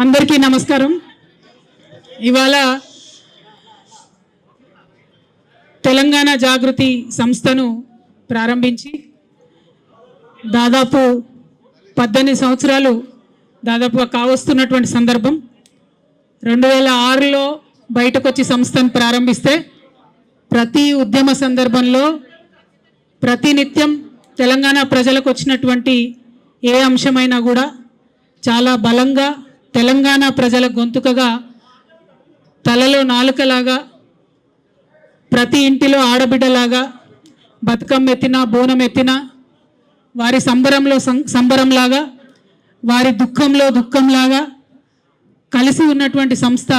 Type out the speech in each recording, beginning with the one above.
అందరికీ నమస్కారం. ఇవాళ తెలంగాణ జాగృతి సంస్థను ప్రారంభించి దాదాపు 18 సంవత్సరాలు దాదాపుగా కావస్తున్నటువంటి సందర్భం. 2006లో బయటకు వచ్చి సంస్థను ప్రారంభిస్తే ప్రతి ఉద్యమ సందర్భంలో ప్రతినిత్యం తెలంగాణ ప్రజలకు వచ్చినటువంటి ఏ అంశమైనా కూడా చాలా బలంగా తెలంగాణ ప్రజల గొంతుకగా తలలో నాలుకలాగా ప్రతి ఇంటిలో ఆడబిడ్డలాగా బతుకమ్మ ఎత్తినా బోనం ఎత్తినా వారి సంబరంలో సంబరంలాగా వారి దుఃఖంలో దుఃఖంలాగా కలిసి ఉన్నటువంటి సంస్థ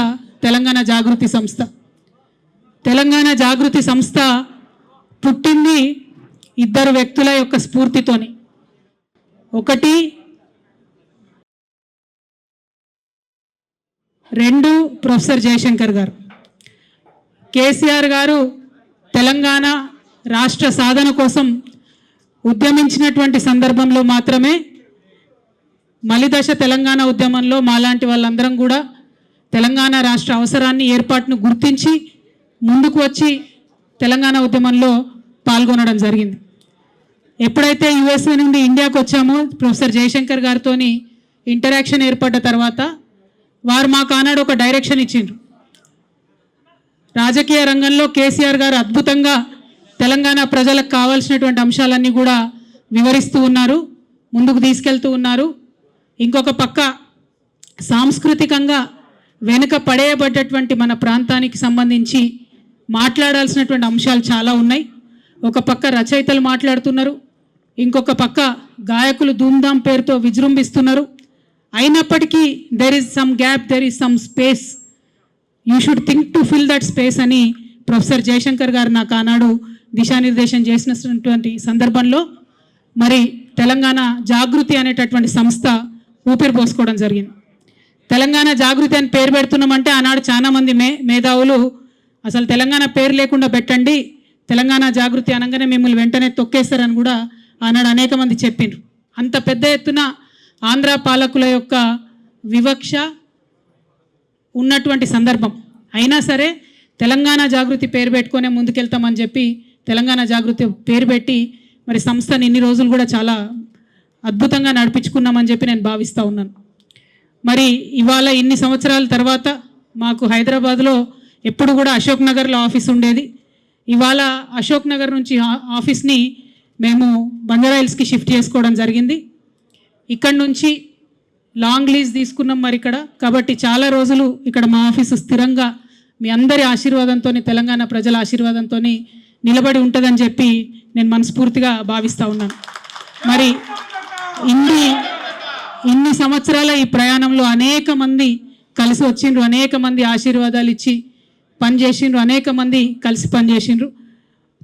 తెలంగాణ జాగృతి సంస్థ. తెలంగాణ జాగృతి సంస్థ పుట్టింది ఇద్దరు వ్యక్తుల యొక్క స్ఫూర్తితోని. ఒకటి ప్రొఫెసర్ జయశంకర్ గారు. కేసీఆర్ గారు తెలంగాణ రాష్ట్ర సాధన కోసం ఉద్యమించినటువంటి సందర్భంలో మాత్రమే మలిదశ తెలంగాణ ఉద్యమంలో మాలాంటి వాళ్ళందరం కూడా తెలంగాణ రాష్ట్ర అవసరాన్ని ఏర్పాటును గుర్తించి ముందుకు వచ్చి తెలంగాణ ఉద్యమంలో పాల్గొనడం జరిగింది. ఎప్పుడైతే యుఎస్ఏ నుండి ఇండియాకు వచ్చామో ప్రొఫెసర్ జయశంకర్ గారితో ఇంటరాక్షన్ ఏర్పడ్డ తర్వాత వారు మాకు ఆనాడు ఒక డైరెక్షన్ ఇచ్చిండ్రు. రాజకీయ రంగంలో కేసీఆర్ గారు అద్భుతంగా తెలంగాణ ప్రజలకు కావాల్సినటువంటి అంశాలన్నీ కూడా వివరిస్తూ ఉన్నారు, ముందుకు తీసుకెళ్తూ ఉన్నారు. ఇంకొక పక్క సాంస్కృతికంగా వెనుక పడేయబడ్డటువంటి మన ప్రాంతానికి సంబంధించి మాట్లాడాల్సినటువంటి అంశాలు చాలా ఉన్నాయి. ఒక పక్క రచయితలు మాట్లాడుతున్నారు, ఇంకొక పక్క గాయకులు ధూమ్ధామ్ పేరుతో విజృంభిస్తున్నారు. అయినప్పటికీ there is some gap, there is some space, you should think to fill that space అని ప్రొఫెసర్ జయశంకర్ గారు నాకు ఆనాడు దిశానిర్దేశం చేసినటువంటి సందర్భంలో మరి తెలంగాణ జాగృతి అనేటటువంటి సంస్థ ఊపిరి పోసుకోవడం జరిగింది. తెలంగాణ జాగృతి అని పేరు పెడుతున్నామంటే ఆనాడు చాలామంది మేధావులు అసలు తెలంగాణ పేరు లేకుండా పెట్టండి, తెలంగాణ జాగృతి అనగానే మిమ్మల్ని వెంటనే తొక్కేస్తారని కూడా ఆనాడు అనేక మంది చెప్పిండ్రు. అంత పెద్ద ఎత్తున ఆంధ్ర పాలకుల యొక్క వివక్ష ఉన్నటువంటి సందర్భం అయినా సరే తెలంగాణ జాగృతి పేరు పెట్టుకునే ముందుకెళ్తామని చెప్పి తెలంగాణ జాగృతి పేరు పెట్టి మరి సంస్థని ఇన్ని రోజులు కూడా చాలా అద్భుతంగా నడిపించుకున్నామని చెప్పి నేను భావిస్తూ ఉన్నాను. మరి ఇవాళ ఇన్ని సంవత్సరాల తర్వాత మాకు హైదరాబాద్లో ఎప్పుడు కూడా అశోక్ నగర్లో ఆఫీస్ ఉండేది. ఇవాళ అశోక్ నగర్ నుంచి ఆఫీస్ని మేము బంజారాహిల్స్కి షిఫ్ట్ చేసుకోవడం జరిగింది. ఇక్కడ నుంచి లాంగ్ లీజ్ తీసుకున్నాం మరి ఇక్కడ, కాబట్టి చాలా రోజులు ఇక్కడ మా ఆఫీసు స్థిరంగా మీ అందరి ఆశీర్వాదంతో తెలంగాణ ప్రజల ఆశీర్వాదంతో నిలబడి ఉంటుందని చెప్పి నేను మనస్ఫూర్తిగా భావిస్తూ ఉన్నాను. మరి ఇన్ని సంవత్సరాల ఈ ప్రయాణంలో అనేక మంది కలిసి వచ్చిండ్రు, అనేక మంది ఆశీర్వాదాలు ఇచ్చి పనిచేసిండ్రు, అనేక మంది కలిసి పనిచేసిండ్రు,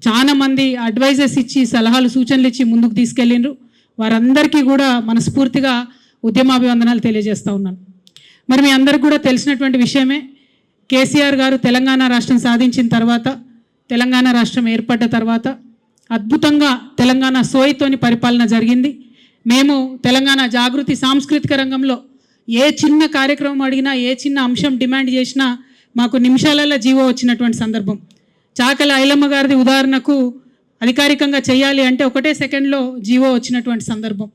చాలా మంది అడ్వైజర్స్ ఇచ్చి సలహాలు సూచనలు ఇచ్చి ముందుకు తీసుకెళ్ళిండ్రు. వారందరికీ కూడా మనస్ఫూర్తిగా ఉద్యమాభివందనాలు తెలియజేస్తూ ఉన్నాను. మరి మీ అందరికి కూడా తెలిసినటువంటి విషయమే, కేసీఆర్ గారు తెలంగాణ రాష్ట్రం సాధించిన తర్వాత, తెలంగాణ రాష్ట్రం ఏర్పడ్డ తర్వాత అద్భుతంగా తెలంగాణ సోయితోని పరిపాలన జరిగింది. మేము తెలంగాణ జాగృతి సాంస్కృతిక రంగంలో ఏ చిన్న కార్యక్రమం అడిగినా, ఏ చిన్న అంశం డిమాండ్ చేసినా మాకు నిమిషాలలో జీవో వచ్చినటువంటి సందర్భం. చాకల ఐలమ్మ గారిది ఉదాహరణకు అధికారికంగా చేయాలి అంటే ఒకటే సెకండ్లో జీవో వచ్చినటువంటి సందర్భం.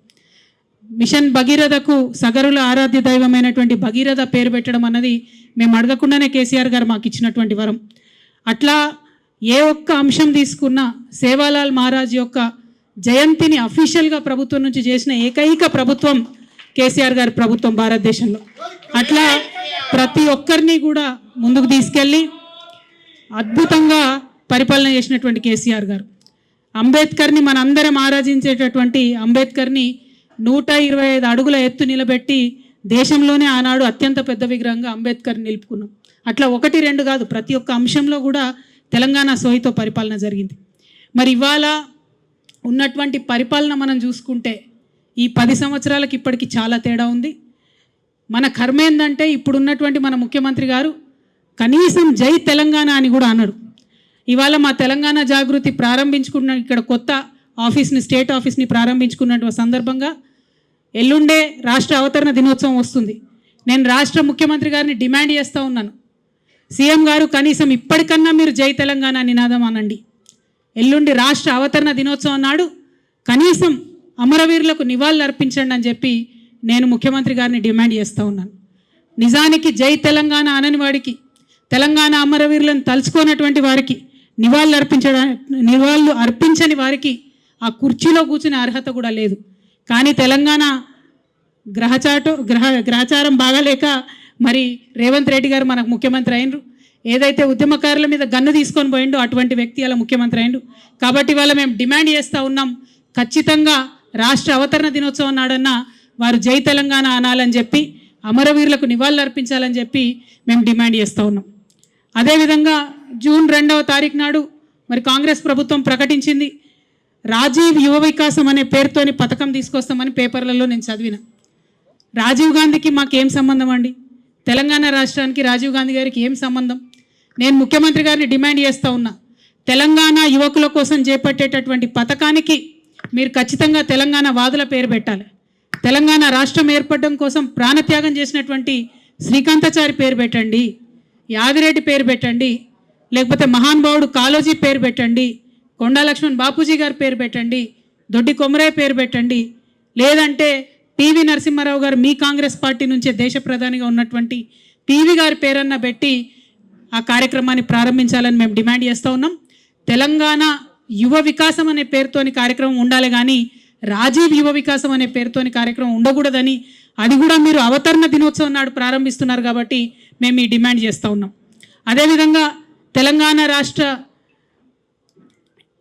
మిషన్ భగీరథకు సగరుల ఆరాధ్య దైవమైనటువంటి భగీరథ పేరు పెట్టడం అన్నది మేము అడగకుండానే కేసీఆర్ గారు మాకు ఇచ్చినటువంటి వరం. అట్లా ఏ ఒక్క అంశం తీసుకున్నా సేవాలాల్ మహారాజ్ యొక్క జయంతిని అఫీషియల్గా ప్రభుత్వం నుంచి చేసిన ఏకైక ప్రభుత్వం కేసీఆర్ గారి ప్రభుత్వం భారతదేశంలో. అట్లా ప్రతి ఒక్కరిని కూడా ముందుకు తీసుకెళ్ళి అద్భుతంగా పరిపాలన చేసినటువంటి కేసీఆర్ గారు. అంబేద్కర్ని మనందరం ఆరాధించేటటువంటి అంబేద్కర్ని 125 అడుగుల ఎత్తు నిలబెట్టి దేశంలోనే ఆనాడు అత్యంత పెద్ద విగ్రహంగా అంబేద్కర్ని నిలుపుకున్నాం. అట్లా 1-2 కాదు, ప్రతి ఒక్క అంశంలో కూడా తెలంగాణ సోయితో పరిపాలన జరిగింది. మరి ఇవాళ ఉన్నటువంటి పరిపాలన మనం చూసుకుంటే ఈ 10 సంవత్సరాలకి ఇప్పటికి చాలా తేడా ఉంది. మన కర్మ ఏందంటే ఇప్పుడున్నటువంటి మన ముఖ్యమంత్రి గారు కనీసం జై తెలంగాణ అని కూడా అన్నాడు. ఇవాళ మా తెలంగాణ జాగృతి ప్రారంభించుకున్న ఇక్కడ కొత్త ఆఫీస్ని, స్టేట్ ఆఫీస్ని ప్రారంభించుకున్న సందర్భంగా ఎల్లుండే రాష్ట్ర అవతరణ దినోత్సవం వస్తుంది. నేను రాష్ట్ర ముఖ్యమంత్రి గారిని డిమాండ్ చేస్తూ ఉన్నాను, సీఎం గారు కనీసం ఇప్పటికన్నా మీరు జై తెలంగాణ నినాదం అనండి. ఎల్లుండి రాష్ట్ర అవతరణ దినోత్సవం నాడు కనీసం అమరవీరులకు నివాళులు అర్పించండి అని చెప్పి నేను ముఖ్యమంత్రి గారిని డిమాండ్ చేస్తూ ఉన్నాను. నిజానికి జై తెలంగాణ అనని వాడికి, తెలంగాణ అమరవీరులను తలుచుకున్నటువంటి వారికి, నివాళులు అర్పించని వారికి ఆ కుర్చీలో కూర్చునే అర్హత కూడా లేదు. కానీ తెలంగాణ గ్రహచారం బాగాలేక మరి రేవంత్ రెడ్డి గారు మనకు ముఖ్యమంత్రి అయినరు. ఏదైతే ఉద్యమకారుల మీద గన్ను తీసుకొని పోయిండో అటువంటి వ్యక్తి అలా ముఖ్యమంత్రి అయిండు. కాబట్టి వాళ్ళ మేము డిమాండ్ చేస్తూ ఉన్నాం, ఖచ్చితంగా రాష్ట్ర అవతరణ దినోత్సవం నాడన్నా వారు జై తెలంగాణ అనాలని చెప్పి, అమరవీరులకు నివాళులు అర్పించాలని చెప్పి మేము డిమాండ్ చేస్తూ ఉన్నాం. అదేవిధంగా జూన్ 2వ తారీఖు నాడు మరి కాంగ్రెస్ ప్రభుత్వం ప్రకటించింది, రాజీవ్ యువ వికాసం అనే పేరుతోని పథకం తీసుకొస్తామని పేపర్లలో నేను చదివిన. రాజీవ్ గాంధీకి మాకేం సంబంధం అండి? తెలంగాణ రాష్ట్రానికి రాజీవ్ గాంధీ గారికి ఏం సంబంధం? నేను ముఖ్యమంత్రి గారిని డిమాండ్ చేస్తూ ఉన్నా, తెలంగాణ యువకుల కోసం చేపట్టేటటువంటి పథకానికి మీరు ఖచ్చితంగా తెలంగాణ వాదుల పేరు పెట్టాలి. తెలంగాణ రాష్ట్రం ఏర్పడడం కోసం ప్రాణత్యాగం చేసినటువంటి శ్రీకాంతాచారి పేరు పెట్టండి, యాదిరెడ్డి పేరు పెట్టండి, లేకపోతే మహానుభావుడు కాళోజీ పేరు పెట్టండి, కొండా లక్ష్మణ్ బాపూజీ గారి పేరు పెట్టండి, దొడ్డి కొమరయ్య పేరు పెట్టండి, లేదంటే పివి నరసింహారావు గారు మీ కాంగ్రెస్ పార్టీ నుంచే దేశ ప్రధానిగా ఉన్నటువంటి పివి గారి పేరన్న పెట్టి ఆ కార్యక్రమాన్ని ప్రారంభించాలని మేము డిమాండ్ చేస్తూ ఉన్నాం. తెలంగాణ యువ వికాసం అనే పేరుతోని కార్యక్రమం ఉండాలి, కానీ రాజీవ్ యువ వికాసం అనే పేరుతోని కార్యక్రమం ఉండకూడదని, అది కూడా మీరు అవతరణ దినోత్సవం నాడు ప్రారంభిస్తున్నారు కాబట్టి మేము ఈ డిమాండ్ చేస్తూ ఉన్నాం. అదేవిధంగా తెలంగాణ రాష్ట్ర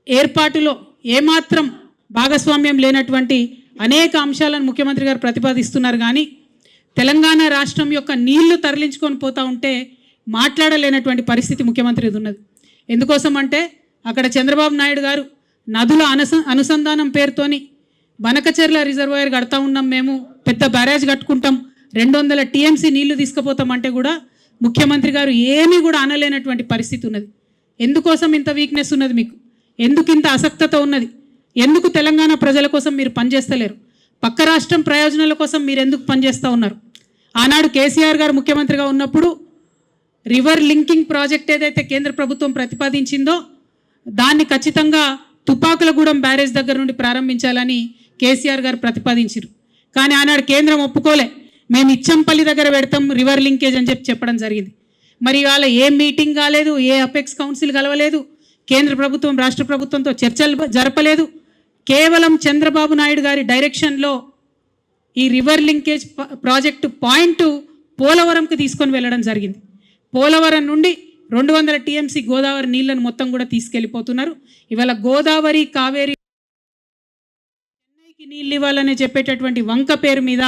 ఏర్పాటులో ఏమాత్రం భాగస్వామ్యం లేనటువంటి అనేక అంశాలను ముఖ్యమంత్రి గారు ప్రతిపాదిస్తున్నారు, కానీ తెలంగాణ రాష్ట్రం యొక్క నీళ్లు తరలించుకొని పోతూ ఉంటే మాట్లాడలేనటువంటి పరిస్థితి ముఖ్యమంత్రిది ఉన్నది. ఎందుకోసం అంటే అక్కడ చంద్రబాబు నాయుడు గారు నదుల అనుసంధానం పేరుతోని బనకచెర్ల రిజర్వాయర్ కడతా ఉన్నాం, మేము పెద్ద బ్యారేజ్ కట్టుకుంటాం, 200 TMC నీళ్లు తీసుకుపోతామంటే కూడా ముఖ్యమంత్రి గారు ఏమీ కూడా అనలేనటువంటి పరిస్థితి ఉన్నది. ఎందుకోసం ఇంత వీక్నెస్ ఉన్నది మీకు? ఎందుకు ఇంత అసక్తత ఉన్నది? ఎందుకు తెలంగాణ ప్రజల కోసం మీరు పనిచేస్తలేరు? పక్క రాష్ట్రం ప్రయోజనాల కోసం మీరు ఎందుకు పనిచేస్తూ ఉన్నారు? ఆనాడు కేసీఆర్ గారు ముఖ్యమంత్రిగా ఉన్నప్పుడు రివర్ లింకింగ్ ప్రాజెక్ట్ ఏదైతే కేంద్ర ప్రభుత్వం ప్రతిపాదించిందో దాన్ని ఖచ్చితంగా తుపాకులగూడెం బ్యారేజ్ దగ్గర నుండి ప్రారంభించాలని కేసీఆర్ గారు ప్రతిపాదించారు. కానీ ఆనాడు కేంద్రం ఒప్పుకోలే, మేము ఇచ్చంపల్లి దగ్గర పెడతాం రివర్ లింకేజ్ అని చెప్పడం జరిగింది. మరి ఇవాళ ఏ మీటింగ్ కాలేదు, ఏ అపెక్స్ కౌన్సిల్ కలవలేదు, కేంద్ర ప్రభుత్వం రాష్ట్ర ప్రభుత్వంతో చర్చలు జరపలేదు. కేవలం చంద్రబాబు నాయుడు గారి డైరెక్షన్లో ఈ రివర్ లింకేజ్ ప్రాజెక్టు పాయింట్ పోలవరంకి తీసుకొని వెళ్ళడం జరిగింది. పోలవరం నుండి 200 TMC గోదావరి నీళ్లను మొత్తం కూడా తీసుకెళ్ళిపోతున్నారు. ఇవాళ గోదావరి కావేరి చెన్నైకి నీళ్ళు ఇవ్వాలని చెప్పేటటువంటి వంక పేరు మీద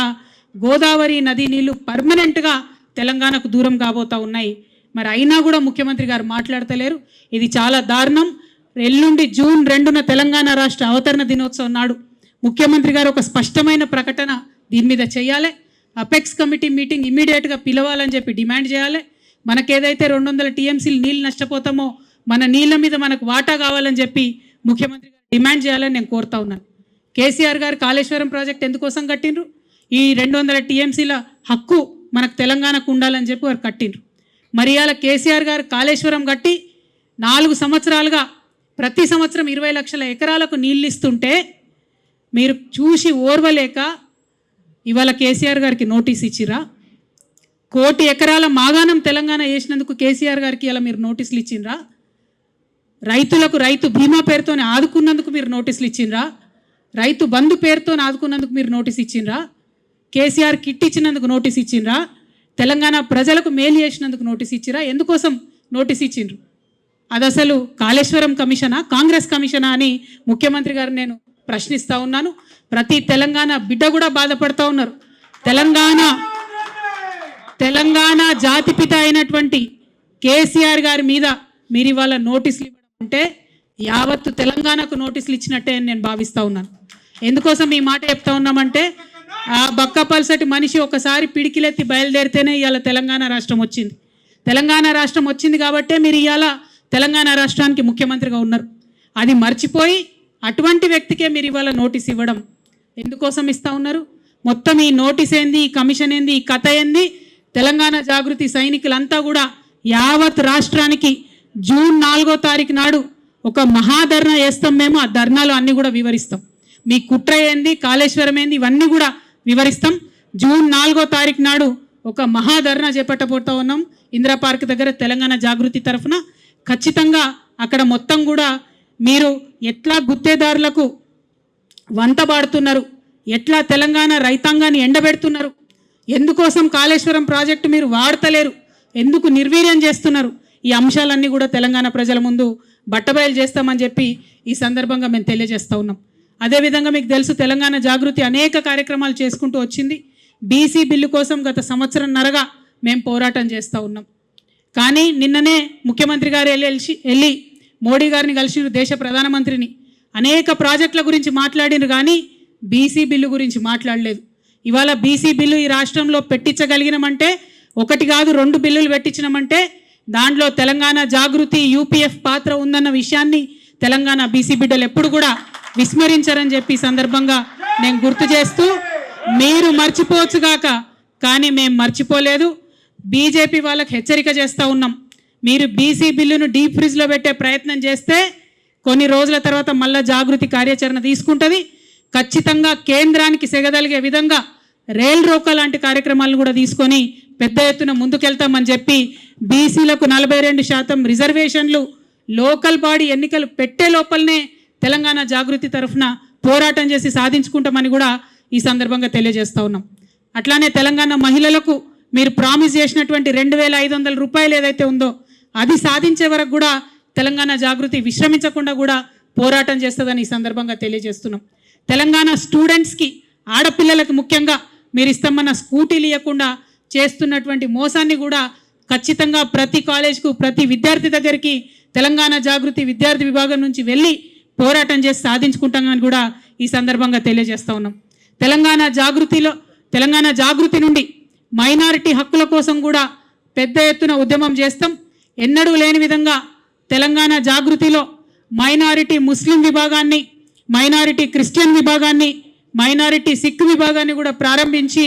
గోదావరి నది నీళ్లు పర్మనెంట్గా తెలంగాణకు దూరం కాబోతూ ఉన్నాయి. మరి అయినా కూడా ముఖ్యమంత్రి గారు మాట్లాడతలేరు. ఇది చాలా దారుణం. ఎల్లుండి జూన్ 2న తెలంగాణ రాష్ట్ర అవతరణ దినోత్సవం నాడు ముఖ్యమంత్రి గారు ఒక స్పష్టమైన ప్రకటన దీని మీద చేయాలి. అపెక్స్ కమిటీ మీటింగ్ ఇమ్మీడియట్గా పిలవాలని చెప్పి డిమాండ్ చేయాలి. మనకేదైతే 200 TMC నీళ్ళు నష్టపోతామో మన నీళ్ళ మీద మనకు వాటా కావాలని చెప్పి ముఖ్యమంత్రి గారు డిమాండ్ చేయాలని నేను కోరుతా ఉన్నాను. కేసీఆర్ గారు కాళేశ్వరం ప్రాజెక్ట్ ఎందుకోసం కట్టిండ్రు? ఈ 200 TMCల హక్కు మనకు తెలంగాణకు ఉండాలని చెప్పి వారు కట్టిండ్రు. మరి అలా కేసీఆర్ గారు కాళేశ్వరం కట్టి 4 సంవత్సరాలుగా ప్రతి సంవత్సరం 20 లక్షల ఎకరాలకు నీళ్ళు ఇస్తుంటే మీరు చూసి ఓర్వలేక ఇవాళ కేసీఆర్ గారికి నోటీస్ ఇచ్చిరా? 1 కోటి ఎకరాల మాగాణం తెలంగాణ వేసినందుకు కేసీఆర్ గారికి ఇలా మీరు నోటీసులు ఇచ్చిండ్రా? రైతులకు రైతు బీమా పేరుతోనే ఆదుకున్నందుకు మీరు నోటీసులు ఇచ్చిండ్రా? రైతు బంధు పేరుతో ఆదుకున్నందుకు మీరు నోటీస్ ఇచ్చిండ్రా? కేసీఆర్ కిట్ ఇచ్చినందుకు నోటీస్ ఇచ్చిండ్రా? తెలంగాణ ప్రజలకు మేలు చేసినందుకు నోటీస్ ఇచ్చిరా? ఎందుకోసం నోటీస్ ఇచ్చిండ్రు? అది అసలు కాళేశ్వరం కమిషనా, కాంగ్రెస్ కమిషనా అని ముఖ్యమంత్రి గారు నేను ప్రశ్నిస్తూ ఉన్నాను. ప్రతి తెలంగాణ బిడ్డ కూడా బాధపడుతూ ఉన్నారు. తెలంగాణ జాతిపిత అయినటువంటి కేసీఆర్ గారి మీద మీరు ఇవాళ నోటీసులు ఇవ్వడం అంటే యావత్తు తెలంగాణకు నోటీసులు ఇచ్చినట్టే అని నేను భావిస్తూ ఉన్నాను. ఎందుకోసం ఈ మాట చెప్తా ఉన్నామంటే ఆ బక్కపల్సటి మనిషి ఒకసారి పిడికిలెత్తి బయలుదేరితేనే ఇవాళ తెలంగాణ రాష్ట్రం వచ్చింది. తెలంగాణ రాష్ట్రం వచ్చింది కాబట్టే మీరు ఇవాళ తెలంగాణ రాష్ట్రానికి ముఖ్యమంత్రిగా ఉన్నారు. అది మర్చిపోయి అటువంటి వ్యక్తికే మీరు ఇవాళ నోటీస్ ఇవ్వడం ఎందుకోసం ఇస్తూ ఉన్నారు? మొత్తం ఈ నోటీస్ ఏంది, ఈ కమిషన్ ఏంది, ఈ కథ ఏంది, తెలంగాణ జాగృతి సైనికులంతా కూడా యావత్ రాష్ట్రానికి జూన్ 4వ తారీఖు నాడు ఒక మహాధర్నా చేస్తాం. మేము ఆ ధర్నాలో అన్నీ కూడా వివరిస్తాం. మీ కుట్ర ఏంది, కాళేశ్వరం ఏంది, ఇవన్నీ కూడా వివరిస్తాం. జూన్ 4వ తారీఖు నాడు ఒక మహాధర్నా చేపట్టబోతా ఉన్నాం ఇందిరా పార్క్ దగ్గర తెలంగాణ జాగృతి తరఫున. ఖచ్చితంగా అక్కడ మొత్తం కూడా మీరు ఎట్లా గుత్తేదారులకు వంతబాడుతున్నారు, ఎట్లా తెలంగాణ రైతాంగాన్ని ఎండబెడుతున్నారు, ఎందుకోసం కాళేశ్వరం ప్రాజెక్టు మీరు వాడతలేరు, ఎందుకు నిర్వీర్యం చేస్తున్నారు, ఈ అంశాలన్నీ కూడా తెలంగాణ ప్రజల ముందు బట్టబయలు చేస్తామని చెప్పి ఈ సందర్భంగా మేము తెలియజేస్తూ ఉన్నాం. అదేవిధంగా మీకు తెలుసు తెలంగాణ జాగృతి అనేక కార్యక్రమాలు చేసుకుంటూ వచ్చింది. బీసీ బిల్లు కోసం గత సంవత్సరంన్నరగా మేము పోరాటం చేస్తూ ఉన్నాం. కానీ నిన్ననే ముఖ్యమంత్రి గారు వెళ్ళి మోడీ గారిని కలిసిరు, దేశ ప్రధానమంత్రిని. అనేక ప్రాజెక్టుల గురించి మాట్లాడినారు కానీ బీసీ బిల్లు గురించి మాట్లాడలేదు. ఇవాళ బీసీ బిల్లు ఈ రాష్ట్రంలో పెట్టించగలిగినామంటే, ఒకటి కాదు 2 బిల్లులు పెట్టించినామంటే దాంట్లో తెలంగాణ జాగృతి యూపీఎఫ్ పాత్ర ఉందన్న విషయాన్ని తెలంగాణ బీసీ బిడ్డలు ఎప్పుడు కూడా విస్మరించారని చెప్పి సందర్భంగా నేను గుర్తు చేస్తూ, మీరు మర్చిపోవచ్చుగాక కానీ మేము మర్చిపోలేదు. బీజేపీ వాళ్ళకి హెచ్చరిక చేస్తూ ఉన్నాం, మీరు బీసీ బిల్లును డీప్ ఫ్రిడ్జ్లో పెట్టే ప్రయత్నం చేస్తే కొన్ని రోజుల తర్వాత మళ్ళా జాగృతి కార్యాచరణ తీసుకుంటుంది. ఖచ్చితంగా కేంద్రానికి సెగదలిగే విధంగా రైల్ రోకో లాంటి కార్యక్రమాలను కూడా తీసుకొని పెద్ద ఎత్తున ముందుకెళ్తామని చెప్పి, బీసీలకు 42% రిజర్వేషన్లు లోకల్ బాడీ ఎన్నికలు పెట్టే లోపలనే తెలంగాణ జాగృతి తరఫున పోరాటం చేసి సాధించుకుంటామని కూడా ఈ సందర్భంగా తెలియజేస్తూ ఉన్నాం. అట్లానే తెలంగాణ మహిళలకు మీరు ప్రామిస్ చేసినటువంటి 2500 రూపాయలు ఏదైతే ఉందో అది సాధించే వరకు కూడా తెలంగాణ జాగృతి విశ్రమించకుండా కూడా పోరాటం చేస్తుందని ఈ సందర్భంగా తెలియజేస్తున్నాం. తెలంగాణ స్టూడెంట్స్కి, ఆడపిల్లలకు ముఖ్యంగా మీరు ఇస్తామన్న స్కూటీలు ఇవ్వకుండా చేస్తున్నటువంటి మోసాన్ని కూడా ఖచ్చితంగా ప్రతి కాలేజ్కు, ప్రతి విద్యార్థి దగ్గరికి తెలంగాణ జాగృతి విద్యార్థి విభాగం నుంచి వెళ్ళి పోరాటం చేసి సాధించుకుంటామని కూడా ఈ సందర్భంగా తెలియజేస్తూ ఉన్నాం. తెలంగాణ జాగృతి నుండి మైనారిటీ హక్కుల కోసం కూడా పెద్ద ఎత్తున ఉద్యమం చేస్తాం. ఎన్నడూ లేని విధంగా తెలంగాణ జాగృతిలో మైనారిటీ ముస్లిం విభాగాన్ని, మైనారిటీ క్రిస్టియన్ విభాగాన్ని, మైనారిటీ సిక్ విభాగాన్ని కూడా ప్రారంభించి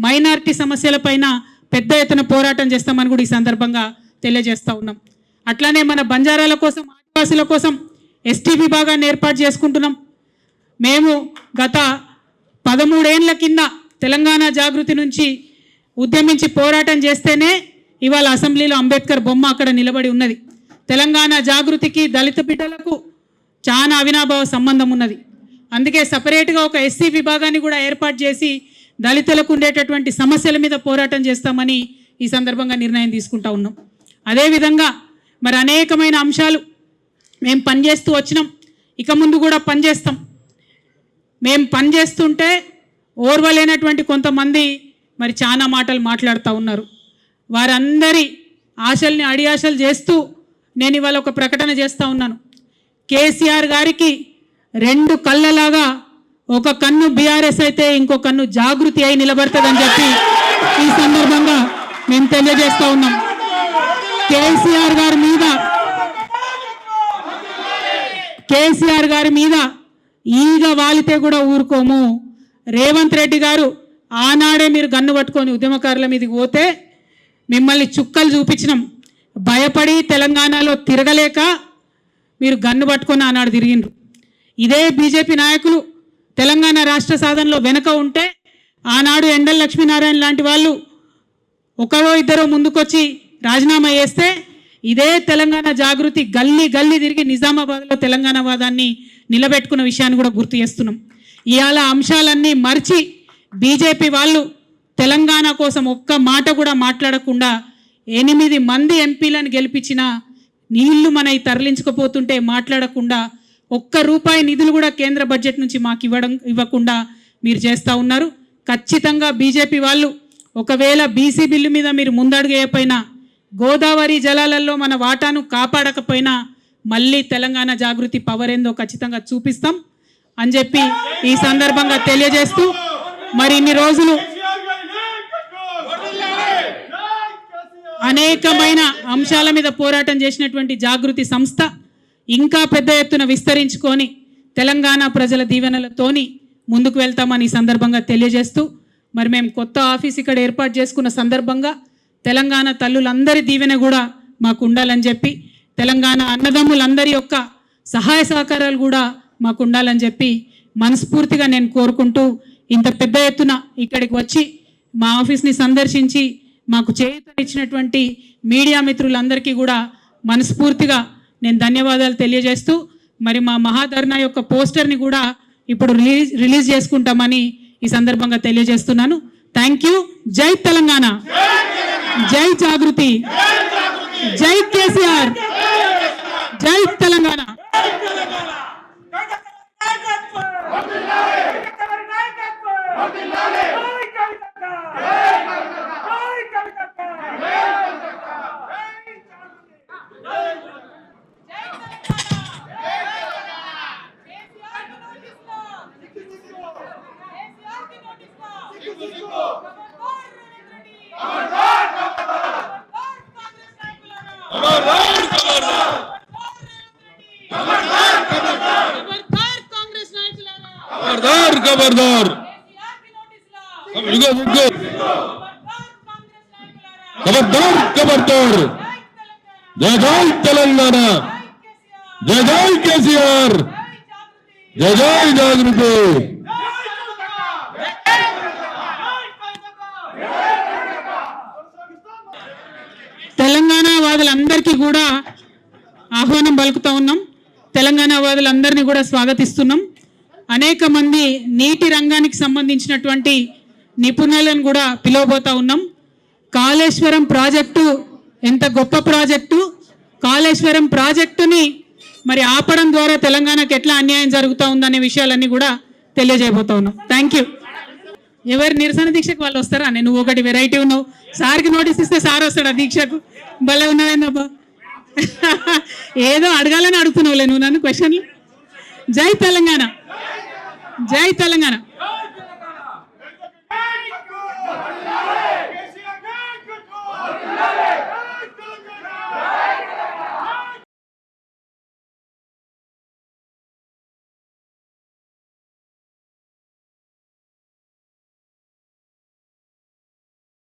మైనారిటీ సమస్యలపైన పెద్ద ఎత్తున పోరాటం చేస్తామని కూడా ఈ సందర్భంగా తెలియజేస్తూ ఉన్నాం. అట్లానే మన బంజారాల కోసం, ఆదివాసుల కోసం ఎస్టీ విభాగాన్ని ఏర్పాటు చేసుకుంటున్నాం. మేము గత 13 ఏళ్ల కింద తెలంగాణ జాగృతి నుంచి ఉద్యమించి పోరాటం చేస్తేనే ఇవాళ అసెంబ్లీలో అంబేద్కర్ బొమ్మ అక్కడ నిలబడి ఉన్నది. తెలంగాణ జాగృతికి దళిత బిడ్డలకు చాలా అవినాభావ సంబంధం ఉన్నది. అందుకే సపరేట్గా ఒక ఎస్సీ విభాగాన్ని కూడా ఏర్పాటు చేసి దళితులకు ఉండేటటువంటి సమస్యల మీద పోరాటం చేస్తామని ఈ సందర్భంగా నిర్ణయం తీసుకుంటా ఉన్నాం. అదేవిధంగా మరి అనేకమైన అంశాలు మేము పనిచేస్తూ వచ్చినాం, ఇక ముందు కూడా పనిచేస్తాం. మేము పనిచేస్తుంటే ఓర్వలేనటువంటి కొంతమంది మరి చాలా మాటలు మాట్లాడుతూ ఉన్నారు. వారందరి ఆశల్ని అడియాశలు చేస్తూ నేను ఇవాళ ఒక ప్రకటన చేస్తూ ఉన్నాను. కేసీఆర్ గారికి 2 కళ్ళలాగా ఒక కన్ను బీఆర్ఎస్ అయితే ఇంకో కన్ను జాగృతి అయి నిలబడుతుందని చెప్పి ఈ సందర్భంగా మేము తెలియజేస్తూ ఉన్నాం. కేసీఆర్ గారి మీద ఈగ వాలితే కూడా ఊరుకోము. రేవంత్ రెడ్డి గారు ఆనాడే మీరు గన్ను పట్టుకొని ఉద్యమకారుల మీదకి పోతే మిమ్మల్ని చుక్కలు చూపించినాం. భయపడి తెలంగాణలో తిరగలేక మీరు గన్ను పట్టుకొని ఆనాడు తిరిగిండ్రు. ఇదే బీజేపీ నాయకులు తెలంగాణ రాష్ట్ర సాధనలో వెనక ఉంటే ఆనాడు ఎండల లక్ష్మీనారాయణ లాంటి వాళ్ళు ఒకరో ఇద్దరో ముందుకొచ్చి రాజీనామా చేస్తే ఇదే తెలంగాణ జాగృతి గల్లీ గల్లీ తిరిగి నిజామాబాద్లో తెలంగాణ వాదాన్ని నిలబెట్టుకున్న విషయాన్ని కూడా గుర్తు చేస్తున్నాం. ఇవాళ అంశాలన్నీ మర్చి బీజేపీ వాళ్ళు తెలంగాణ కోసం ఒక్క మాట కూడా మాట్లాడకుండా 8 మంది ఎంపీలను గెలిపించిన నీళ్లు మనవి తరలించకపోతుంటే మాట్లాడకుండా ₹1 నిధులు కూడా కేంద్ర బడ్జెట్ నుంచి మాకు ఇవ్వకుండా మీరు చేస్తూ ఉన్నారు. ఖచ్చితంగా బీజేపీ వాళ్ళు ఒకవేళ బీసీ బిల్లు మీద మీరు ముందడుగు వేయకపోయినా, గోదావరి జలాలలో మన వాటాను కాపాడకపోయినా మళ్ళీ తెలంగాణ జాగృతి పవర్ ఏందో ఖచ్చితంగా చూపిస్తాం అని చెప్పి ఈ సందర్భంగా తెలియజేస్తూ, మరి ఇన్ని రోజులు అనేకమైన అంశాల మీద పోరాటం చేసినటువంటి జాగృతి సంస్థ ఇంకా పెద్ద ఎత్తున విస్తరించుకొని తెలంగాణ ప్రజల దీవెనలతోని ముందుకు వెళ్తామని ఈ సందర్భంగా తెలియజేస్తూ మరి మేము కొత్త ఆఫీస్ ఇక్కడ ఏర్పాటు చేసుకున్న సందర్భంగా తెలంగాణ తల్లులందరి దీవెన కూడా మాకు ఉండాలని చెప్పి, తెలంగాణ అన్నదమ్ములందరి యొక్క సహాయ సహకారాలు కూడా మాకు ఉండాలని చెప్పి మనస్ఫూర్తిగా నేను కోరుకుంటూ, ఇంత పెద్ద ఎత్తున ఇక్కడికి వచ్చి మా ఆఫీస్ని సందర్శించి మాకు చేయూతనిచ్చినటువంటి మీడియా మిత్రులందరికీ కూడా మనస్ఫూర్తిగా నేను ధన్యవాదాలు తెలియజేస్తూ, మరి మా మహాధర్నా యొక్క పోస్టర్ని కూడా ఇప్పుడు రిలీజ్ చేసుకుంటామని ఈ సందర్భంగా తెలియజేస్తున్నాను. Thank you. జై తెలంగాణ, జై జాగృతి, జై కేసీఆర్, జై తెలంగాణ. खबरदार खबरदार खबरदार जय जय तेलंगाना, जय जय केसीआर, जय जय जागृति. తెలంగాణ వాదులందరికీ కూడా ఆహ్వానం పలుకుతా ఉన్నాం. తెలంగాణ వాదులందరినీ కూడా స్వాగతిస్తున్నాం. అనేక మంది నీటి రంగానికి సంబంధించినటువంటి నిపుణులను కూడా పిలవబోతా ఉన్నాం. కాళేశ్వరం ప్రాజెక్టు ఎంత గొప్ప ప్రాజెక్టు, కాళేశ్వరం ప్రాజెక్టుని మరి ఆపడం ద్వారా తెలంగాణకు ఎట్లా అన్యాయం జరుగుతూ ఉందనే విషయాలన్నీ కూడా తెలియజేయబోతా ఉన్నాం. Thank you. ఎవరి నిరసన దీక్షకు వాళ్ళు వస్తారా? నేను ఒకటి వెరైటీ ఉన్నావు, సార్కి నోటీస్ ఇస్తే సార్ వస్తాడా దీక్షకు? భలే ఉన్నావేందబ్బా, ఏదో అడగాలని అడుగుతున్నావులే నువ్వు నన్ను క్వశ్చన్లు. జై తెలంగాణ, జై తెలంగాణ.